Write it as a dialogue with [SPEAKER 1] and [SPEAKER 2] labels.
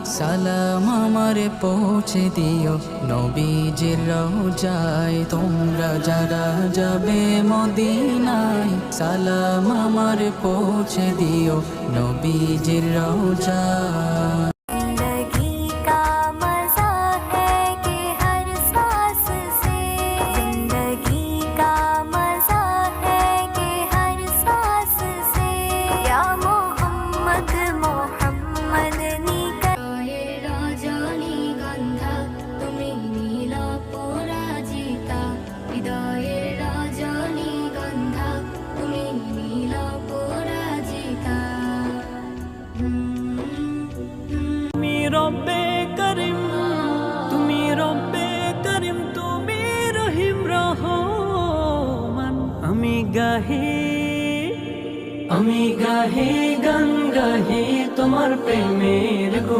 [SPEAKER 1] সালাম আমার পৌঁছে দিও নবীজির রওজায়। তোমরা যারা যাবে মদিনায়, সালাম আমার পৌঁছে দিও নবীজির রওজায়।
[SPEAKER 2] রব্বে করিম, তুমি রব্বে করিম, তুমি রহিম রহমান। আমি গাহে গান গাহে তোমার প্রেমের গুণ।